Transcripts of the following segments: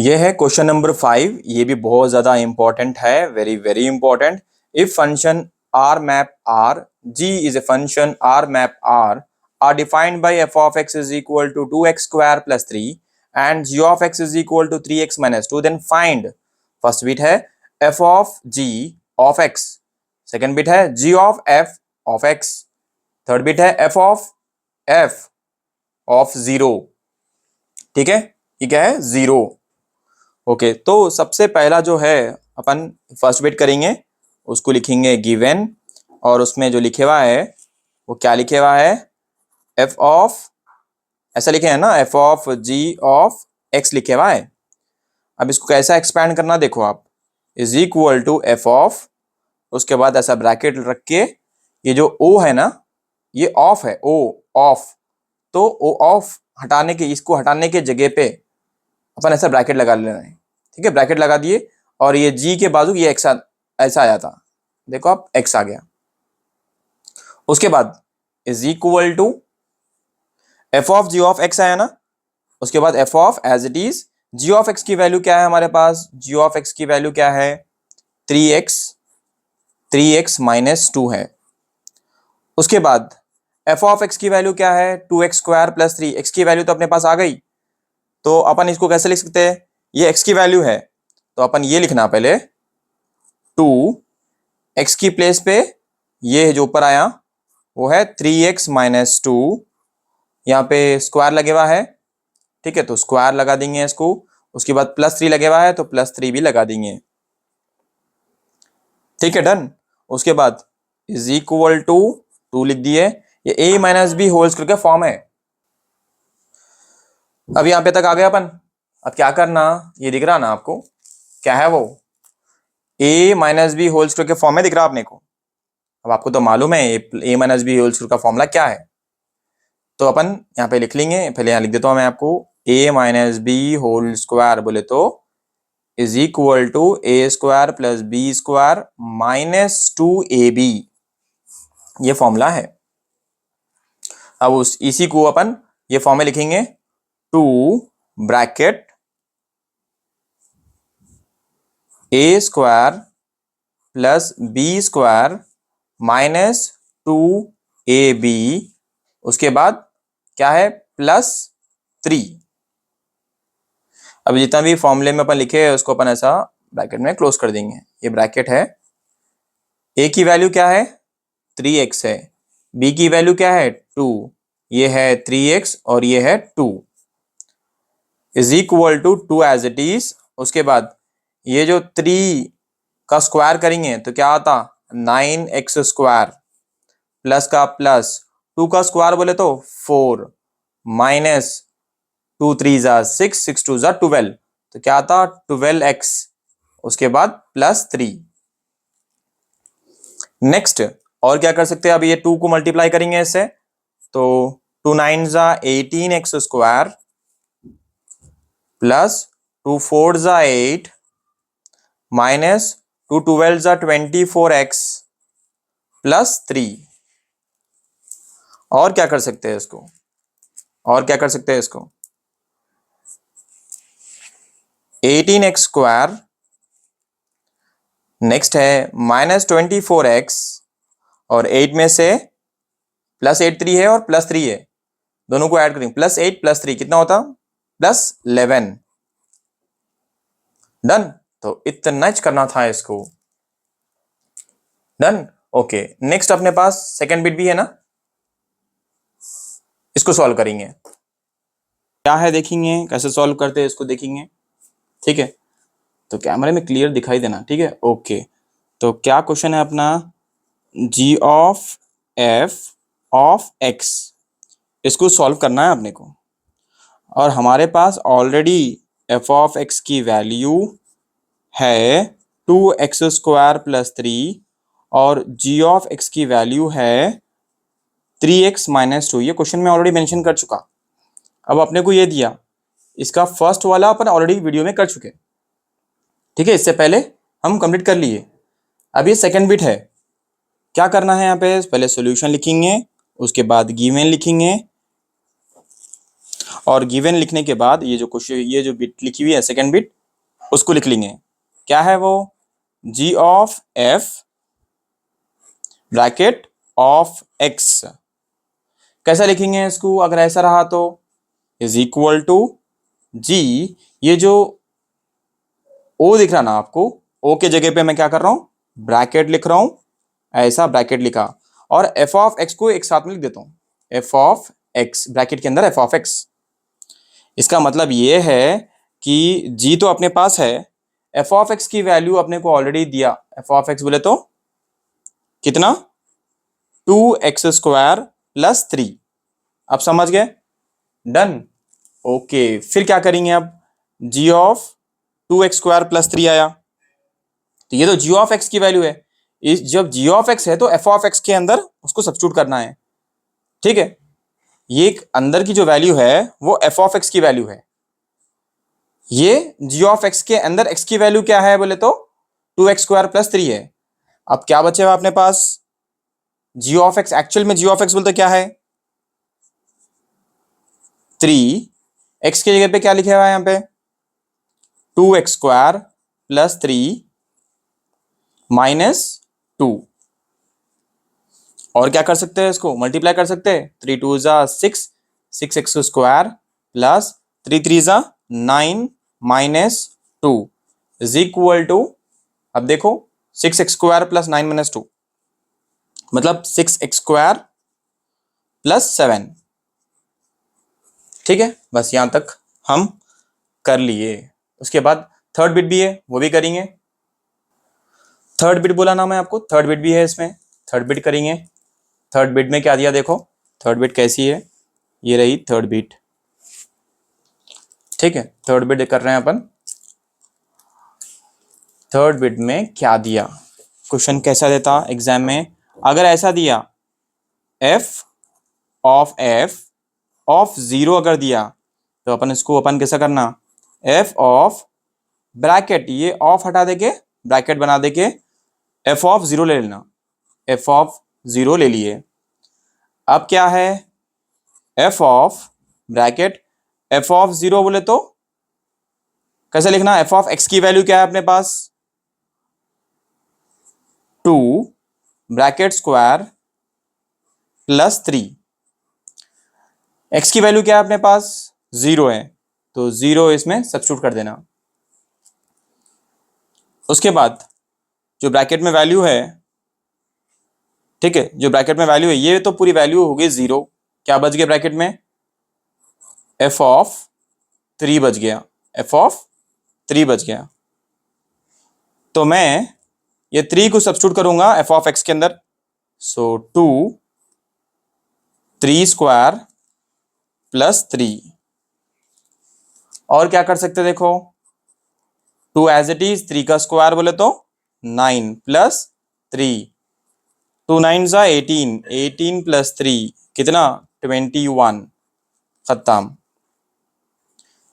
ये है question number 5। ये भी बहुत ज्यादा इंपॉर्टेंट है, very very important. If function R map R, g is a function R map R defined by f of x is equal to 2x square plus 3 and g of x is equal to 3x minus 2, then find. First bit है f of ji of x, second bit है g of x, third bit है f of zero. ठीक है, ये क्या है? Zero. Okay, तो सबसे पहला जो है अपन फर्स्ट बिट करेंगे, उसको लिखेंगे गिवन, और उसमें जो लिखे हुआ है वो क्या लिखे हुआ है? एफ ऑफ, ऐसा लिखे हैं ना, F of ji of X लिखे हुआ है। अब इसको कैसा एक्सपैंड करना देखो आप, is equal to F of, उसके बाद ऐसा ब्रैकेट रख के, ये जो ओ है ना, ये ऑफ है, ओ ऑफ, तो ओ ऑफ हटाने के, इसको हटाने के जगह पे अपन ऐसा ब्रैकेट लगा लेना है। ठीक है, ब्रैकेट लगा दिए, और ये जी के बाजू ये एक्स ऐसा आया था, देखो आप एक्स आ गया। उसके बाद is equal to F of ji of X आया ना, उसके बाद F of as it is G of x की वैल्यू क्या है हमारे पास? जी ऑफ एक्स की वैल्यू क्या है? 3x माइनस 2 है। उसके बाद एफ ऑफ एक्स की वैल्यू क्या है? 2x स्क्वायर प्लस 3, एक्स की वैल्यू तो अपने पास आ गई, तो अपन इसको कैसे लिख सकते हैं? ये एक्स की वैल्यू है, तो अपन ये लिखना पहले 2 एक्स की प्लेस पे, ये जो ऊपर आया वो है 3x माइनस 2, यहाँ पे स्क्वायर लगे हुआ है। ठीक है, तो स्क्वायर लगा देंगे इसको, उसके बाद प्लस 3 लगे हुआ है तो प्लस 3 भी लगा देंगे। ठीक है, डन। उसके बाद इज इक्वल टू 2 लिख दिए, ये a minus B whole square का फॉर्म है। अब यहाँ पे तक आ गया अपन। अब क्या करना, ये दिख रहा ना आपको, क्या है वो? a minus B whole square के फॉर्म में दिख रहा आपने को। अब आपको तो मालूम है a minus B whole square का फॉर्मूला क्या है, तो अपन यहाँ पे लिख लेंगे। पहले यहाँ लिख देता हूँ मैं आपको, a minus B whole square बोले तो is equal to A square plus B square minus 2ab, ये फॉर्मूला है। अब इसी को अपन ये फॉर्म में लिखेंगे, 2 bracket a square plus B square minus 2ab, उसके बाद क्या है? प्लस 3। अब जितना भी फॉर्मूले में अपन लिखे हैं उसको अपन ऐसा ब्रैकेट में क्लोज कर देंगे। ये ब्रैकेट है, ए की वैल्यू क्या है? 3x है, बी की वैल्यू क्या है? 2, ये है 3x और ये है 2, is equal to 2 as it is. उसके बाद ये जो 3 का स्क्वायर करेंगे तो क्या आता? 9x स्क्वायर प्लस का प्लस 2 का स्क्वायर बोले तो 4 माइनस 2 3 जा 6, 6 2 जा 12, तो क्या आता? 12x, उसके बाद प्लस 3। नेक्स्ट और क्या कर सकते हैं? अब ये 2 को मल्टीप्लाई करेंगे इससे, तो 2 9 जा 18x स्क्वायर प्लस 2 4 जा 8 माइनस 2 12 जा 24x प्लस 3। और क्या कर सकते हैं इसको? और क्या कर सकते हैं इसको? 18x स्क्वायर, नेक्स्ट है माइनस 24x, और 8 में से प्लस 8 3 है और प्लस 3 है, दोनों को ऐड करेंगे, प्लस 8 प्लस 3 कितना होता? प्लस 11। डन। तो इतना ही करना था इसको। डन। ओके, नेक्स्ट अपने पास सेकंड बिट भी है ना, इसको सॉल्व करेंगे। क्या है देखेंगे, कैसे सॉल्व करते हैं इसको देखेंगे। ठीक है, तो कैमरे में क्लियर दिखाई देना। ठीक है, ओके। तो क्या क्वेश्चन है अपना? जी ऑफ एफ ऑफ एक्स, इसको सॉल्व करना है अपने को, और हमारे पास ऑलरेडी एफ ऑफ एक्स की वैल्यू है 2x स्क्वायर प्लस 3, और जी ऑफ एक्स की वैल्यू है 3x माइनस 2। ये क्वेश्चन में ऑलरेडी मेंशन कर चुका। अब अपने को ये दिया, इसका फर्स्ट वाला अपन ऑलरेडी वीडियो में कर चुके। ठीक है, इससे पहले हम कंप्लीट कर लिए। अब ये सेकंड बिट है, क्या करना है यहाँ पे? पहले सॉल्यूशन लिखेंगे, उसके बाद गिवन लिखेंगे, और गिवन लिखने के बाद ये जो क्वेश्चन, ये जो बिट लिखी हुई है सेकेंड बिट, उसको लिख लेंगे। क्या है वो? g of f bracket of x। कैसा लिखेंगे इसको अगर ऐसा रहा तो? इज इक्वल टू g, ये जो o दिख रहा ना आपको, o के जगह पे मैं क्या कर रहा हूं? ब्रैकेट लिख रहा हूं, ऐसा ब्रैकेट लिखा, और f ऑफ x को एक साथ में लिख देता हूं, f ऑफ x ब्रैकेट के अंदर f ऑफ x। इसका मतलब ये है कि g तो अपने पास है, f ऑफ x की वैल्यू अपने को ऑलरेडी दिया, f ऑफ x बोले तो कितना? 2x² plus 3। अब समझ गए? डन। ओके, फिर क्या करेंगे अब? g ऑफ 2x² प्लस 3 आया, तो ये तो g ऑफ x की वैल्यू है। इस जब g ऑफ x है तो f ऑफ x के अंदर उसको सब्स्टिट्यूट करना है। ठीक है, ये एक अंदर की जो वैल्यू है वो f ऑफ x की वैल्यू है। ये g ऑफ x के अंदर x की वैल्यू क्या है बोले तो 2x² प्लस 3 है। अब क्या बचेगा अपने पास? g ऑफ x, एक्चुअल में g ऑफ x बोलते क्या है? 3। x के जगह पे क्या लिखा हुआ है यहाँ पे? 2x² plus 3 minus 2। और क्या कर सकते हैं? इसको मल्टीप्लाई कर सकते हैं। 3 2 जा 6, 6x² प्लस 3 3 जा 9 माइनस 2 इज इक्वल टू, अब देखो 6x² प्लस 9 माइनस 2 मतलब 6x² प्लस 7। ठीक है, बस यहां तक हम कर लिए। उसके बाद थर्ड बिट भी है, वो भी करेंगे। थर्ड बिट बोला ना मैं आपको, थर्ड बिट भी है इसमें, थर्ड बिट करेंगे। थर्ड बिट में क्या दिया देखो, थर्ड बिट कैसी है, ये रही थर्ड बिट। ठीक है, थर्ड बिट कर रहे हैं अपन। थर्ड बिट में क्या दिया, क्वेश्चन कैसा देता एग्जाम में? अगर ऐसा दिया f ऑफ 0 अगर दिया तो अपन इसको कैसा करना? f ऑफ ब्रैकेट, ये ऑफ हटा देके ब्रैकेट बना देके f ऑफ 0 ले लेना, f ऑफ 0 ले लिए। अब क्या है? f of bracket f of 0 बोले तो कैसे लिखना? f ऑफ x की वैल्यू क्या है अपने पास? 2 ब्रैकेट स्क्वायर प्लस 3। x की वैल्यू क्या है अपने पास? 0 है, तो 0 इसमें सब्स्टिट्यूट कर देना। उसके बाद जो ब्रैकेट में वैल्यू है, ठीक है, जो ब्रैकेट में वैल्यू है ये तो पूरी वैल्यू हो गई 0। क्या बच गया ब्रैकेट में? f ऑफ 3 बच गया, f ऑफ 3 बच गया। तो मैं ये 3 को सब्स्टिट्यूट करूंगा f ऑफ x के अंदर, सो 2 3 स्क्वायर प्लस 3। और क्या कर सकते देखो, 2 एज इट इज, 3 का स्क्वायर बोले तो 9 प्लस 3, 2 9 जा 18, 18 प्लस 3 कितना? 21। खत्म।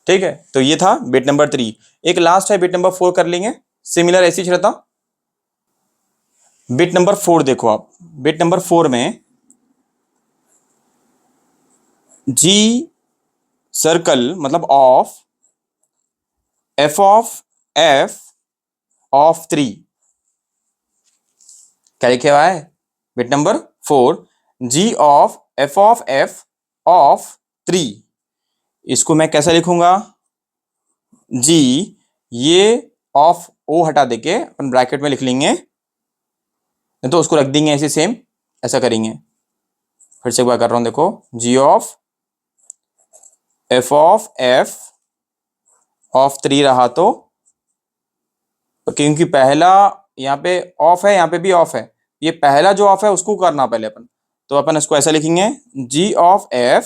ठीक है, तो ये था बिट नंबर 3। एक लास्ट है बिट नंबर 4 कर लेंगे, सिमिलर ऐसी ही रहता। बिट नंबर 4 देखो आप, बिट नंबर 4 में जी सर्कल मतलब ऑफ f ऑफ 3, क्या लिखे हुआ है? Bit number 4 g of f of 3। इसको मैं कैसे लिखूंगा? g, ये ऑफ o हटा देके अपन ब्रैकेट में लिख लेंगे, नहीं तो उसको रख देंगे ऐसे सेम, ऐसा करेंगे। फिर से एक बार कर रहा हूं देखो, g ऑफ f ऑफ 3 रहा तो क्योंकि पहला यहाँ पे ऑफ है, यहाँ पे भी ऑफ है, ये पहला जो ऑफ है उसको करना पहले अपन, तो अपन इसको ऐसा लिखेंगे g ऑफ f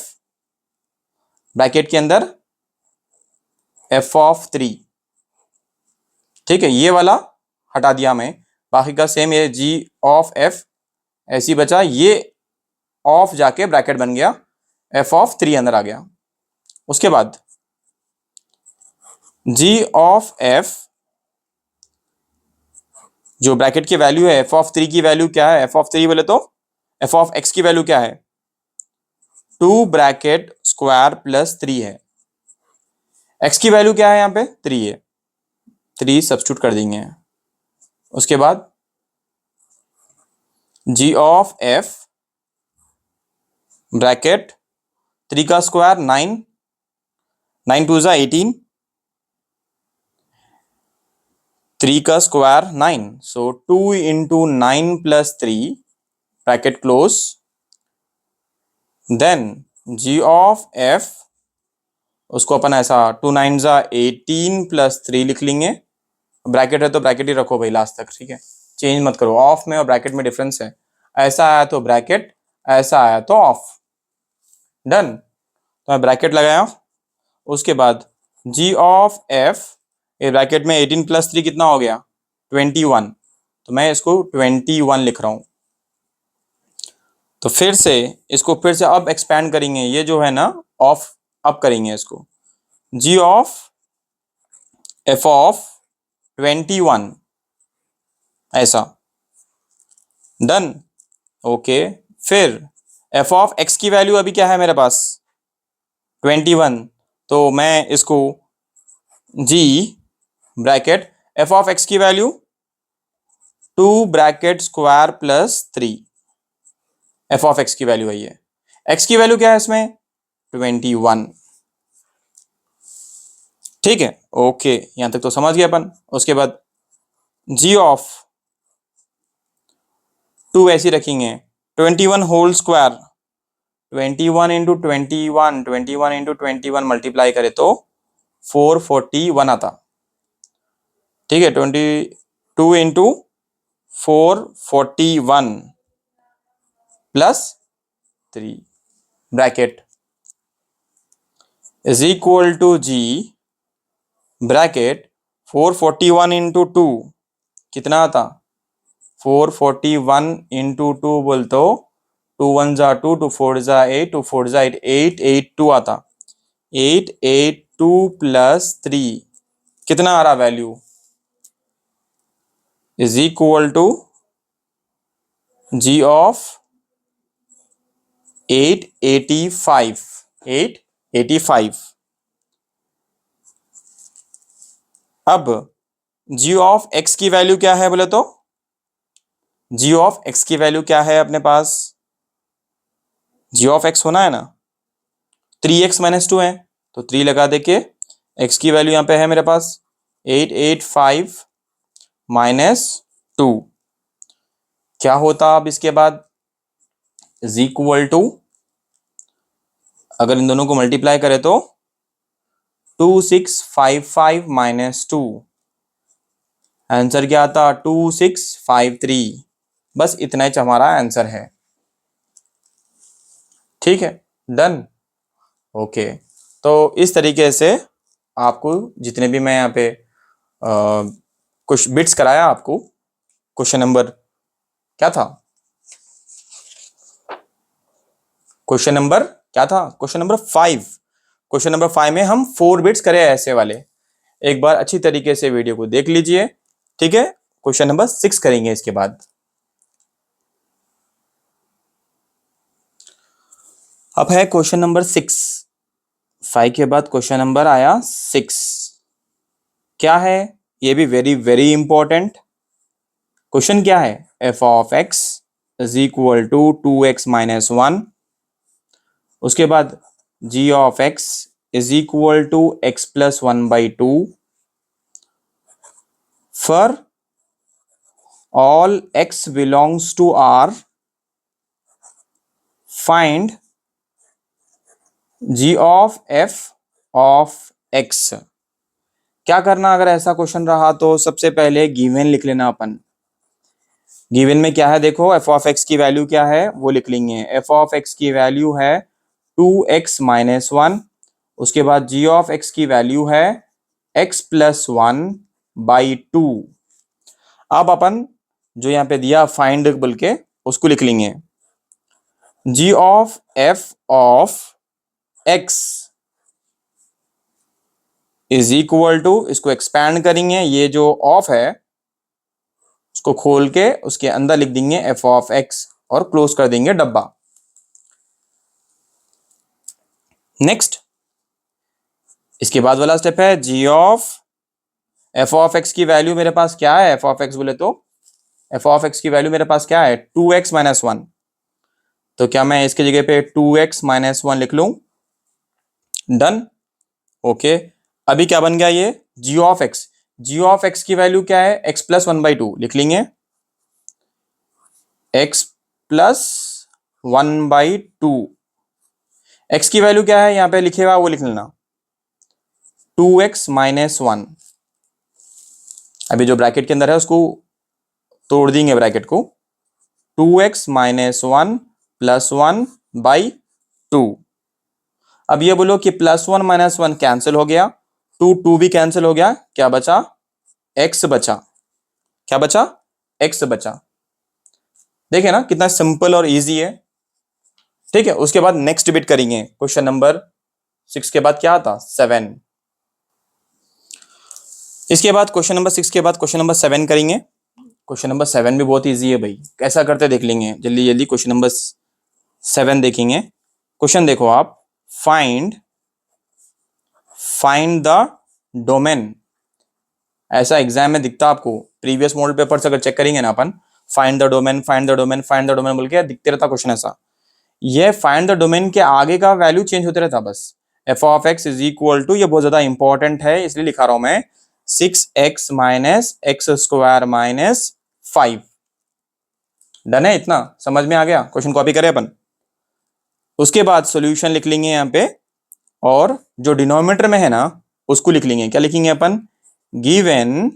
ब्रैकेट के अंदर f ऑफ 3। ठीक है, ये वाला हटा दिया मैं, बाकी का सेम, ये g ऑफ f ऐसी बचा, ये ऑफ जाके ब्रैकेट बन गया, f ऑफ 3 अंदर आ गया। उसके बाद g ऑफ f, जो ब्रैकेट की वैल्यू है f ऑफ 3 की वैल्यू क्या है? f ऑफ 3 बोले तो f ऑफ x की वैल्यू क्या है? 2 ब्रैकेट स्क्वायर प्लस 3 है। x की वैल्यू क्या है यहाँ पे 3 है, 3 सब्स्टिट्यूट कर देंगे। उसके बाद g ऑफ f ब्रैकेट 3 का स्क्वायर 9, 9 2 जा 18, 3 का स्क्वायर 9, सो 2 into 9 plus 3 bracket close, then g of f उसको अपन ऐसा 2 9 जा 18 प्लस 3 लिख लेंगे। ब्रैकेट है तो ब्रैकेट ही रखो भाई लास्ट तक, ठीक है, चेंज मत करो। ऑफ में और ब्रैकेट में डिफरेंस है, ऐसा आया तो ब्रैकेट, ऐसा आया तो ऑफ। डन, तो मैं ब्रैकेट लगाया। उसके बाद g ऑफ f, ये ब्रैकेट में 18 प्लस 3 कितना हो गया 21, तो मैं इसको 21 लिख रहा हूं। तो फिर से इसको फिर से अब एक्सपैंड करेंगे, ये जो है ना ऑफ अब करेंगे इसको, g ऑफ f ऑफ 21 ऐसा। Done, okay. फिर f ऑफ x की वैल्यू अभी क्या है मेरे पास 21, तो मैं इसको g bracket f of x की value 2 bracket square plus 3, f of x की वैल्यू है ये। x की वैल्यू क्या है इसमें 21, ठीक है, ओके, यहां तक तो समझ गए अपन। उसके बाद g ऑफ 2 ऐसी रखेंगे 21 whole square, 21 into 21, 21 into 21 multiply करे तो 441 आता, ठीक है। 22 into 441 plus 3 bracket is equal to G bracket 441 into 2 कितना आता 441 इंटू 2 बोल तो 2 1 जा 2, 2 4 जा 8, 2 4 जा 8, 882 आता। 882 प्लस 3 कितना आ रहा value is equal to G of 885, 885। अब जी ऑफ एक्स की वैल्यू क्या है बोले तो, जी ऑफ एक्स की वैल्यू क्या है अपने पास, जी ऑफ एक्स होना है ना 3x माइनस 2 है, तो 3 लगा दे के x की वैल्यू यहां पे है मेरे पास 885 माइनस 2, क्या होता अब इसके बाद इज इक्वल टू, अगर इन दोनों को मल्टीप्लाई करें तो 2655 माइनस 2, आंसर क्या आता 2653। बस इतना ही हमारा आंसर है, ठीक है। Done, okay. तो इस तरीके से आपको जितने भी मैं यहाँ पे कुछ बिट्स कराया आपको, क्वेश्चन नंबर क्या था, क्वेश्चन नंबर क्या था, क्वेश्चन नंबर 5। क्वेश्चन नंबर 5 में हम 4 बिट्स करे ऐसे वाले, एक बार अच्छी तरीके से वीडियो को देख लीजिए, ठीक है। क्वेश्चन नंबर 6 करेंगे इसके बाद। अब है क्वेश्चन नंबर 6, 5 के बाद क्वेश्चन नंबर आया 6, क्या है ये भी वेरी वेरी इंपॉर्टेंट क्वेश्चन। क्या है f of x is equal to 2x minus 1, उसके बाद g of x is equal to x plus 1 by 2 for all x belongs to R, find g of f of x। क्या करना अगर ऐसा question रहा तो सबसे पहले गिवन लिख लेना अपन। गिवन में क्या है देखो, f ऑफ x की वैल्यू क्या है वो लिख लेंगे। f ऑफ x की वैल्यू है 2x माइनस 1, उसके बाद g ऑफ x की वैल्यू है x प्लस 1 बाई 2। अब अपन जो यहाँ पे दिया फाइंड बोल के उसको लिख लेंगे, g of f of x is equal to, इसको एक्सपैंड करेंगे, ये जो ऑफ है उसको खोल के उसके अंदर लिख देंगे f ऑफ x और क्लोज कर देंगे डब्बा। नेक्स्ट इसके बाद वाला स्टेप है g of F of x की वैल्यू मेरे पास क्या है, एफ ऑफ एक्स बोले तो एफ ऑफ एक्स की वैल्यू मेरे पास क्या है 2x-1। तो क्या मैं इसकी जगह पे 2x-1 लिख लूं? डन। ओके, अभी क्या बन गया ये g of x. G of x की वैल्यू क्या है x+1/2 लिख लेंगे, x+1/2। x की वैल्यू क्या है यहाँ पे लिखेगा वो लिख लेना 2x-1। अभी जो ब्रैकेट के अंदर है उसको तोड़ देंगे ब्रैकेट को, 2x-1 +1/2। अब ये बोलो कि +1 -1 कैंसिल हो गया, 2 भी कैंसिल हो गया, क्या बचा x बचा। क्या बचा x बचा। देखिए ना कितना सिंपल और इजी है। ठीक है, उसके बाद नेक्स्ट बिट करेंगे क्वेश्चन नंबर 6 के बाद क्या आता 7। इसके बाद क्वेश्चन नंबर 6 के बाद क्वेश्चन नंबर 7 करेंगे। क्वेश्चन नंबर 7 भी बहुत इजी है भाई, कैसा करते देख लेंगे जल्दी जल्दी। क्वेश्चन नंबर 7 देखेंगे। क्वेश्चन देखो आप, फाइंड द डोमेन। ऐसा एग्जाम में दिखता आपको, प्रीवियस मॉडल पेपर से अगर चेक करेंगे ना अपन, find the domain find the domain find the domain बोल के दिखते रहता क्वेश्चन ऐसा। ये फाइंड द डोमेन के आगे का वैल्यू चेंज होते रहता बस। F of x is equal to, ये बहुत ज्यादा इंपॉर्टेंट है इसलिए लिखा रहा हूं मैं, 6x - x² - 5। डन है, इतना समझ में आ गया। क्वेश्चन कॉपी करें अपन, उसके बाद सॉल्यूशन लिख लेंगे यहाँ पे, और जो डिनोमिनेटर में है ना उसको लिख लेंगे। क्या लिखेंगे अपन, गिवन,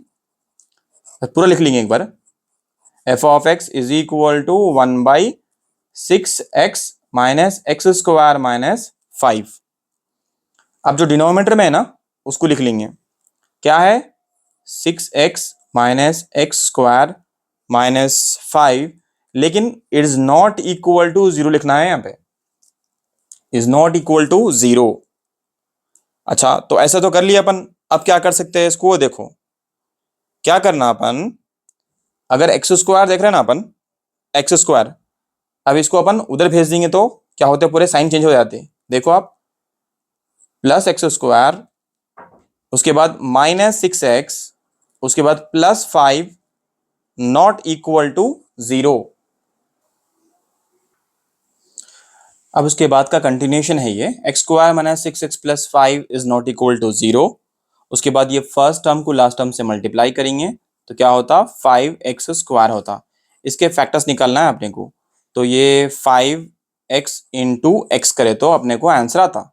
पूरा लिख लेंगे एक बार, f of x is equal to 1/6x - x² - 5। अब जो डिनोमिनेटर में है ना उसको लिख लेंगे, क्या है 6x - x² - 5, लेकिन it is not equal to 0 लिखना है यहाँ पे, इज नॉट इक्वल टू 0। अच्छा, तो ऐसा तो कर लिया अपन। अब क्या कर सकते हैं इसको देखो, क्या करना अपन, अगर x² देख रहे हैं ना अपन, x², अब इसको अपन उधर भेज देंगे तो क्या होते, पूरे साइन चेंज हो जाते। देखो आप, +x², उसके बाद -6x, उसके बाद +5, नॉट इक्वल टू 0। अब उसके बाद का कंटिन्यूशन है ये, x² - 6x + 5 is not equal to 0। उसके बाद ये फर्स्ट टर्म को लास्ट टर्म से मल्टीप्लाई करेंगे तो क्या होता 5x² होता। इसके फैक्टर्स निकालना है अपने को, तो ये 5x × x करे तो अपने को आंसर आता।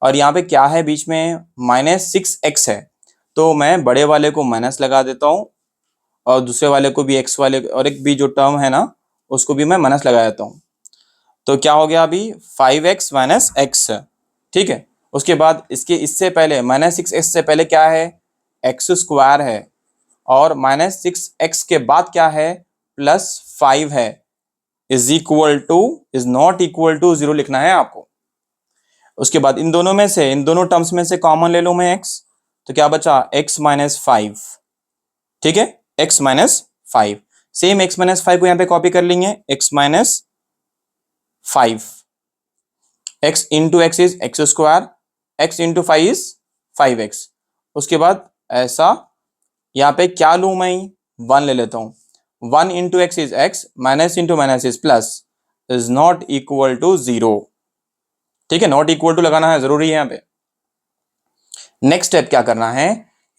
और यहाँ पे क्या है बीच में, -6x है, तो मैं बड़े वाले को माइनस लगा देता हूँ और दूसरे वाले को भी x वाले, और एक भी जो टर्म है ना उसको भी मैं माइनस लगा देता हूँ। तो क्या हो गया अभी 5x - x। ठीक है, उसके बाद इसके इससे पहले -6x से पहले क्या है x² है, और -6x के बाद क्या है +5 है, इज नॉट इक्वल टू 0 लिखना है आपको। उसके बाद इन दोनों में से, इन दोनों टर्म्स में से कॉमन ले लो मैं x, तो क्या बचा x - 5। ठीक है, x - 5, सेम x - 5 को यहाँ पे कॉपी कर लेंगे, x - 5, x × x is x², x × 5 is 5x। उसके बाद ऐसा यहाँ पे क्या लूँ मैं, 1 ले लेता हूँ, 1 × x is x, minus × minus is plus, is not equal to 0। ठीक है, नॉट इक्वल टू लगाना है, जरूरी है यहाँ पे। नेक्स्ट स्टेप क्या करना है,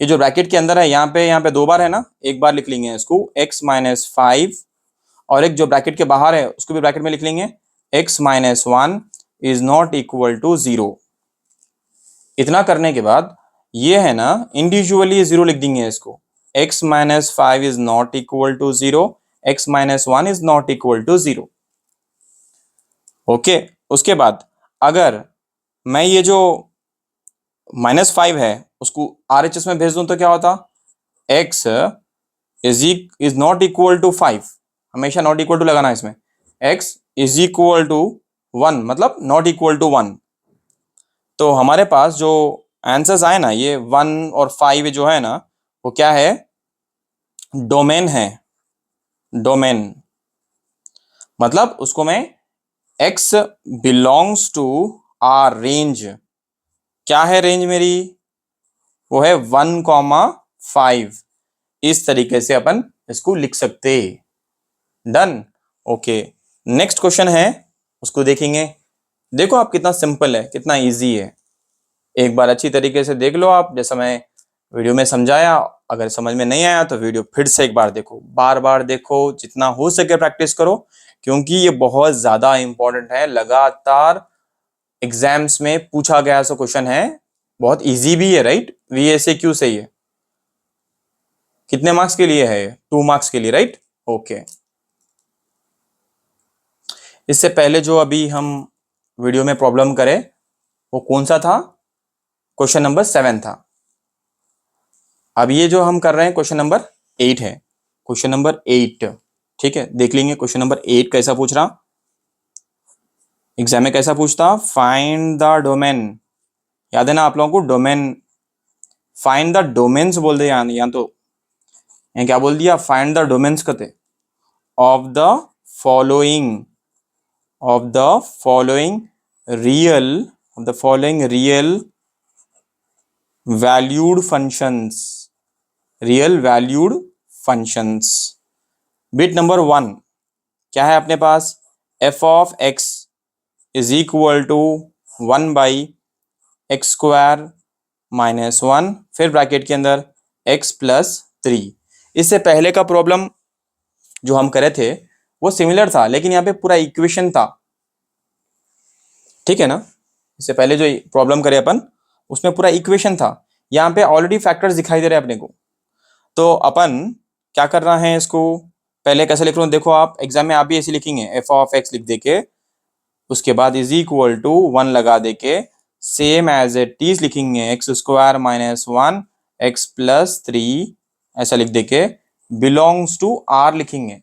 ये जो ब्रैकेट के अंदर है यहाँ पे 2 बार है ना, एक बार लिख लेंगे इसको x - 5, और एक जो ब्रैकेट के बाहर है उसको भी ब्रैकेट में लिख लेंगे, x - 1 is not equal to 0। इतना करने के बाद ये है ना इंडिविजुअली 0 लिख देंगे इसको, x - 5 is not equal to 0, x - 1 is not equal to 0। Okay, उसके बाद अगर मैं ये जो -5 है उसको RHS में भेज दूं तो क्या होता, x is not equal to 5, हमेशा नॉट इक्वल टू लगाना है इसमें, x इज इक्वल टू 1, मतलब नॉट इक्वल टू 1। तो हमारे पास जो आंसर्स आए ना, ये 1 और 5 जो है ना वो क्या है, डोमेन है। डोमेन मतलब उसको मैं x belongs to R range, क्या है रेंज मेरी, वो है 1,5। इस तरीके से अपन इसको लिख सकते। डन। ओके, नेक्स्ट क्वेश्चन है, उसको देखेंगे। देखो आप कितना सिंपल है, कितना इजी है। एक बार अच्छी तरीके से देख लो आप, जैसा मैं वीडियो में समझाया। अगर समझ में नहीं आया तो वीडियो फिर से एक बार देखो, बार बार देखो, जितना हो सके प्रैक्टिस करो, क्योंकि ये बहुत ज्यादा इंपॉर्टेंट है। लगातार एग्जाम्स में पूछा गया सा क्वेश्चन है, बहुत इजी भी है, राइट। VSAQ से ही है। कितने मार्क्स के लिए है? 2 मार्क्स के लिए, राइट। ओके, इससे पहले जो अभी हम वीडियो में प्रॉब्लम करें, वो कौन सा था? क्वेश्चन नंबर 7 था। अब ये जो हम कर रहे हैं क्वेश्चन नंबर 8 है। क्वेश्चन नंबर 8, ठीक है, देख लेंगे क्वेश्चन नंबर 8 कैसा पूछ रहा। एग्जाम में कैसा पूछता? Find the domain. याद है ना आप लोगों को? डोमेन, फाइंड द डोमेन्स बोल दे यहाँ तो, यहाँ क्या बोल दिया? फाइंड द डोमेन्स कहते of the following, of the following real, of the following real valued functions, real valued functions. Bit number 1 क्या है अपने पास? F of x is equal to 1/x² -1, फिर ब्रैकेट के अंदर x+3। इससे पहले का प्रॉब्लम जो हम करे थे वो सिमिलर था, लेकिन यहाँ पे पूरा इक्वेशन था, ठीक है ना। इससे पहले जो प्रॉब्लम करे अपन, उसमें पूरा इक्वेशन था। यहाँ पे ऑलरेडी फैक्टर्स दिखाई दे रहे हैं अपने को। तो अपन क्या कर रहे हैं, इसको पहले कैसे लिख रहा हूँ देखो। आप एग्जाम में आप भी ऐसे लिखेंगे, एफ ऑफ एक्स लिख दे के, उसके बाद इज इक्वल टू 1 लगा दे के, सेम एज इट इज लिखेंगे x² -1 x+3 ऐसा लिख दे के, बिलोंग्स टू r लिखेंगे।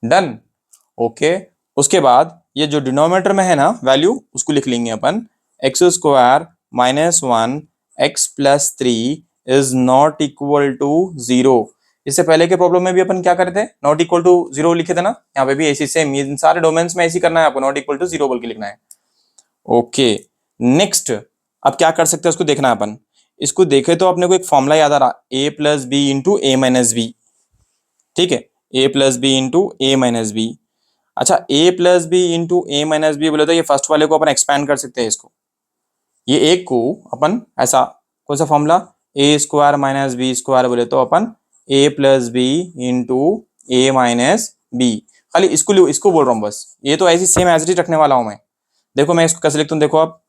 डन। ओके, उसके बाद ये जो डिनोमिनेटर में है ना वैल्यू, उसको लिख लेंगे अपन, x² -1 x+3 is not equal to 0। इससे पहले के प्रॉब्लम में भी अपन क्या करते थे? नॉट इक्वल टू 0 लिखे थे ना। यहाँ पे भी ऐसी सेम, ये सारे डोमेन्स में ऐसी करना है आपको, नॉट इक्वल टू 0 बोल के लिखना है। ओके, नेक्स्ट अब क्या कर सकते हैं उसको देखना है अपन। इसको देखे तो अपने को एक फॉर्मूला याद आ रहा, a+b × a-b, ठीक है, a+b × a-b। अच्छा, a+b × a-b बोले तो ये फर्स्ट वाले को अपन एक्सपैंड कर सकते हैं इसको। ये एक को अपन ऐसा, कौन सा फॉर्मूला? a² -b² बोले तो अपन a+b × a-b। खाली इसको बोल रहा हूँ बस, ये तो ऐसी सेम एज इट इज रखने वाला हूं मैं। देखो मैं इसको कैसे लिखता हूँ, देखो आप,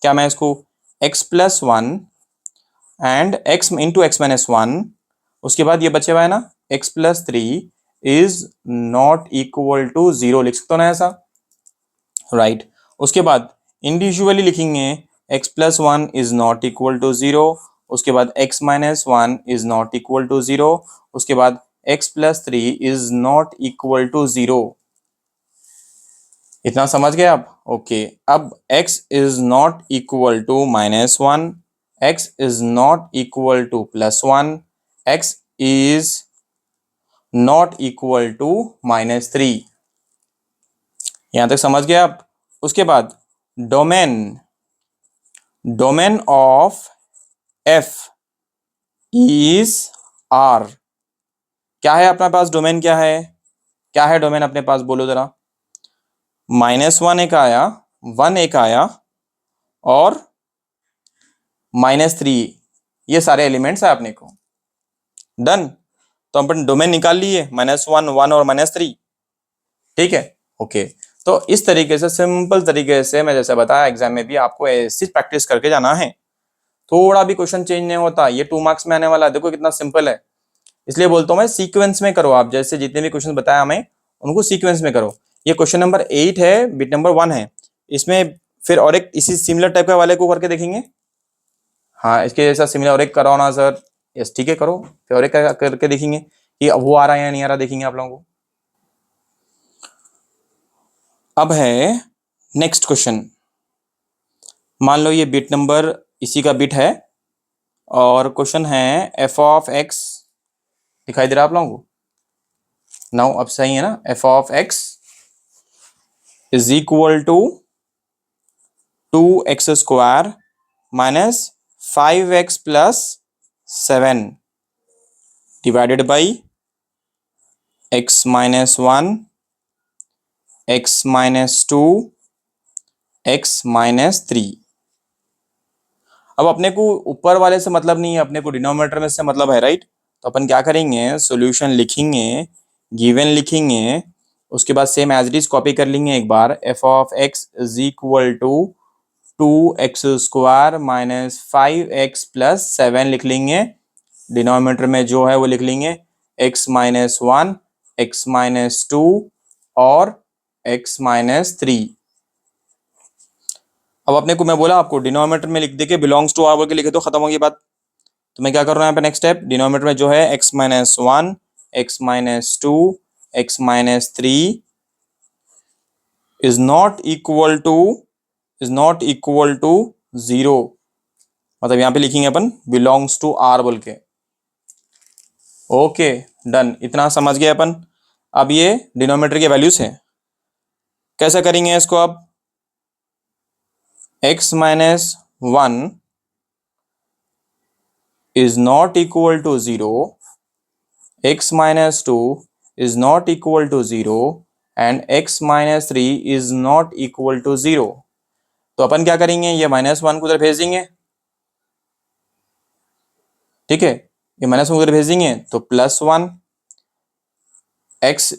क्या मैं इसको x+1 एंड x × x−1, उसके बाद ये बचे हुआ है ना x+3 is not equal to 0 लिख सकते हो ना ऐसा, राइट। उसके बाद इंडिविजुअली लिखेंगे, x+1 is not equal to 0, उसके बाद x−1 is not equal to 0, उसके बाद x+3 is not equal to 0। इतना समझ गए आप? ओके, अब x is not equal to -1, x is not equal to +1, x is not equal to -3। यहां तक समझ गए आप? उसके बाद domain, domain of f is r। क्या है अपने पास डोमेन? क्या है, क्या है डोमेन अपने पास? बोलो जरा। -1 एक आया, 1 एक आया, और -3, ये सारे एलिमेंट्स है अपने को। डन। तो अपन डोमेन निकाल लिए, -1, 1 और -3, ठीक है। ओके, तो इस तरीके से सिंपल तरीके से मैं जैसे बताया, एग्जाम में भी आपको ऐसी प्रैक्टिस करके जाना है। थोड़ा भी क्वेश्चन चेंज नहीं होता, ये 2 मार्क्स में आने वाला है। देखो कितना सिंपल है, इसलिए बोलता हूँ मैं सीक्वेंस में करो। आप जैसे जितने भी क्वेश्चन बताया हमें, उनको सीक्वेंस में करो। ये क्वेश्चन नंबर 8 है, बिट नंबर 1 है। इसमें फिर और एक इसी सिमिलर टाइप का वाले को करके देखेंगे। हाँ, इसके जैसा सिमिलर और एक कराओ ना सर। यस, ठीक है, करो। फिर और एक करके देखेंगे कि वो आ रहा है या नहीं आ रहा, देखेंगे आप लोगों को। अब है नेक्स्ट क्वेश्चन। मान लो ये बिट नंबर इसी का बिट है, और क्वेश्चन है एफ ऑफ एक्स, दिखाई दे रहा है आप लोगों को? नाउ अब सही है ना, F of x is equal to 2x² minus 5x plus 7 divided by x minus 1, x minus 2, x minus 3। अब अपने को ऊपर वाले से मतलब नहीं है, अपने को डिनोमिनेटर में से मतलब है, राइट। तो अपन क्या करेंगे, सॉल्यूशन लिखेंगे, गिवन लिखेंगे, उसके बाद same as it is copy कर लेंगे एक बार। F of x is equal to 2x square minus 5x plus 7 लिख लेंगे। डिनोमिनेटर में जो है वो लिख लेंगे x माइनस 1, x माइनस 2 और x माइनस 3। अब अपने को मैं बोला आपको डिनोमिनेटर में लिख दे के बिलोंग्स टू आर बोल के लिखे तो खत्म होगी बात। तो मैं क्या कर रहा हूँ यहाँ पे नेक्स्ट स्टेप, डिनोमिनेटर में जो है x minus 1, x minus 2, x minus 3 is not equal to 0। मतलब यहाँ पे लिखेंगे अपन बिलोंग्स टू आर बोल के। ओके डन, इतना समझ गए अपन। अब ये डिनोमिनेटर की वैल्यूज है, कैसे करेंगे इसको। अब x minus 1 is not equal to 0, x minus 2 is not equal to 0 and x minus 3 is not equal to 0। तो अपन क्या करेंगे, ये -1 को उधर भेज देंगे, ठीक है। ये -1 को उधर भेज देंगे तो +1, x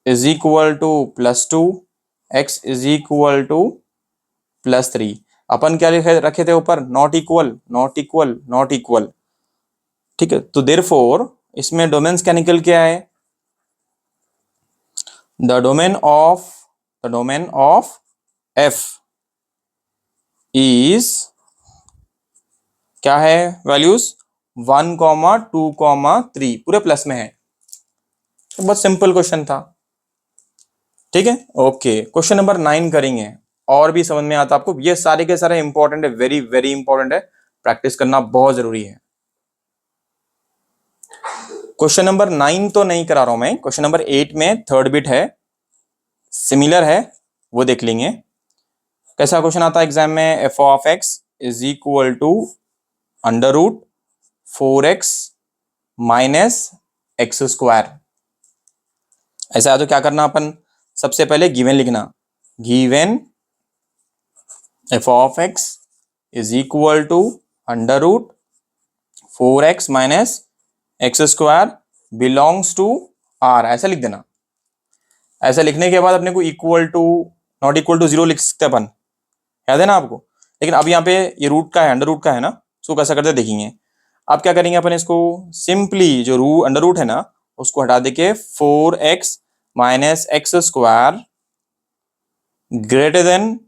is equal to +2, x is equal to +3। अपन क्या रखे थे ऊपर, not equal not equal not equal, ठीक है। तो देयरफॉर इसमें डोमेन्स क्या निकल के आए, the domain of f is क्या है, वैल्यूज 1, 2, 3 पूरे प्लस में है। तो बहुत सिंपल क्वेश्चन था, ठीक है। ओके, क्वेश्चन नंबर 9 करेंगे, और भी समझ में आता आपको। ये सारे के सारे इंपॉर्टेंट है, वेरी वेरी इंपॉर्टेंट है, प्रैक्टिस करना बहुत जरूरी है। क्वेश्चन नंबर 9 तो नहीं करा रहा हूं मैं, क्वेश्चन नंबर 8 में थर्ड बिट है, सिमिलर है, वो देख लेंगे। कैसा क्वेश्चन आता है एग्जाम में, f of x is equal to under root 4x minus x square. ऐसा है तो क्या करना अपन, सबसे पहले गिवन लिखना, given f of x is equal to under root 4x minus x square belongs to R, ऐसा लिख देना। ऐसा लिखने के बाद अपने को equal to not equal to 0 लिख सकते हैं अपन, याद है ना आपको। लेकिन अब यहाँ पे ये रूट का है, अंडर रूट का है ना, उसको कैसा करते देखेंगे। अब क्या करेंगे अपन, इसको सिंपली जो अंडर रूट है ना उसको हटा देके 4x minus x square greater than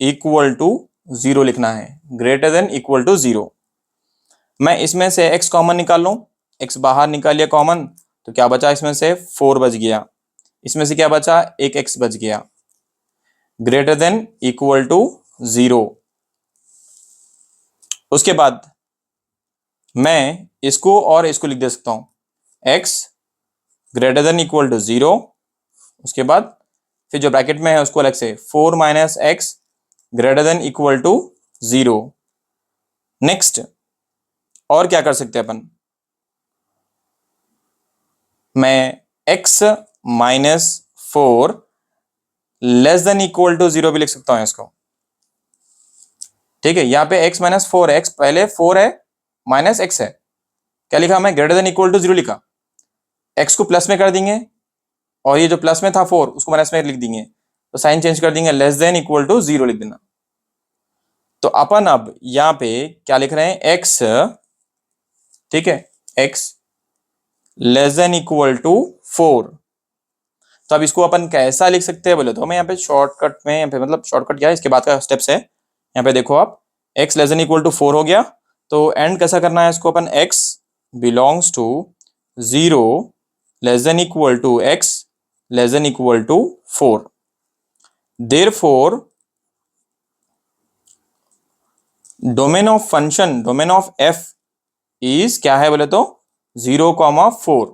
equal to 0 लिखना है, ग्रेटर देन इक्वल टू 0। मैं इसमें से x कॉमन निकाल लूं, x बाहर निकाल लिया कॉमन, तो क्या बचा इसमें से 4 बच गया, इसमें से क्या बचा, एक x बच गया, ग्रेटर देन इक्वल टू 0। उसके बाद मैं इसको और इसको लिख दे सकता हूं, x greater than equal to 0, उसके बाद फिर जो ब्रैकेट में है उसको अलग से 4 minus x greater than equal to 0। Next और क्या कर सकते हैं अपन, मैं x minus 4 less than equal to 0 भी लिख सकता हूं इसको, ठीक है। यहां पे x माइनस 4 है, x पहले 4 है माइनस x है, क्या लिखा मैं, ग्रेटर देन इक्वल टू 0 लिखा। x को प्लस में कर देंगे और ये जो प्लस में था 4 उसको माइनस में लिख देंगे, तो साइन चेंज कर देंगे, लेस देन इक्वल टू 0 लिख देना। तो अपन अब यहां पे क्या लिख रहे हैं, x, ठीक है, x less than equal to 4। तो अब इसको अपन कैसा लिख सकते हैं बोले तो मैं यहाँ पे शॉर्टकट में, यहाँ पे मतलब शॉर्टकट क्या है, इसके बाद का स्टेप्स है। यहाँ पे देखो आप, x less than equal to 4 हो गया, तो एंड कैसा करना है इसको अपन, x belongs to 0 less than equal to x less than equal to 4। Therefore domain of function, domain of f is क्या है बोले तो 0,4।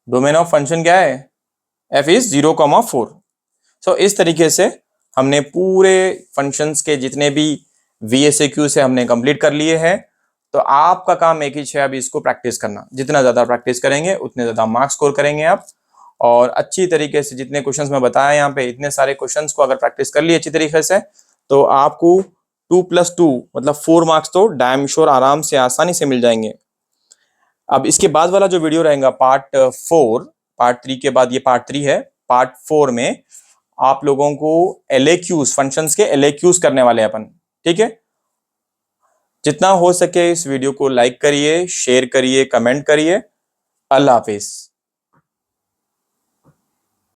डोमेन ऑफ फंक्शन क्या है, f इज 0,4। सो इस तरीके से हमने पूरे फंक्शंस के जितने भी VSAQ से हमने कंप्लीट कर लिए हैं। तो आपका काम एक ही है, अभी इसको प्रैक्टिस करना। जितना ज्यादा प्रैक्टिस करेंगे उतने ज्यादा मार्क्स स्कोर करेंगे आप। और अच्छी तरीके से जितने क्वेश्चंस मैं बताया यहाँ पे, इतने सारे क्वेश्चंस को अगर प्रैक्टिस कर लिए अच्छी तरीके से, तो आपको 2+2 मतलब 4 मार्क्स तो डैम श्योर आराम से आसानी से मिल जाएंगे। अब इसके बाद वाला जो वीडियो रहेगा पार्ट 4, पार्ट 3 के बाद ये पार्ट 3 है। पार्ट 4 में आप लोगों को LAQs, फंक्शंस के LAQs करने वाले हैं अपन। ठीक है, जितना हो सके इस वीडियो को लाइक करिए, शेयर करिए, कमेंट करिए। अल्लाह हाफिज।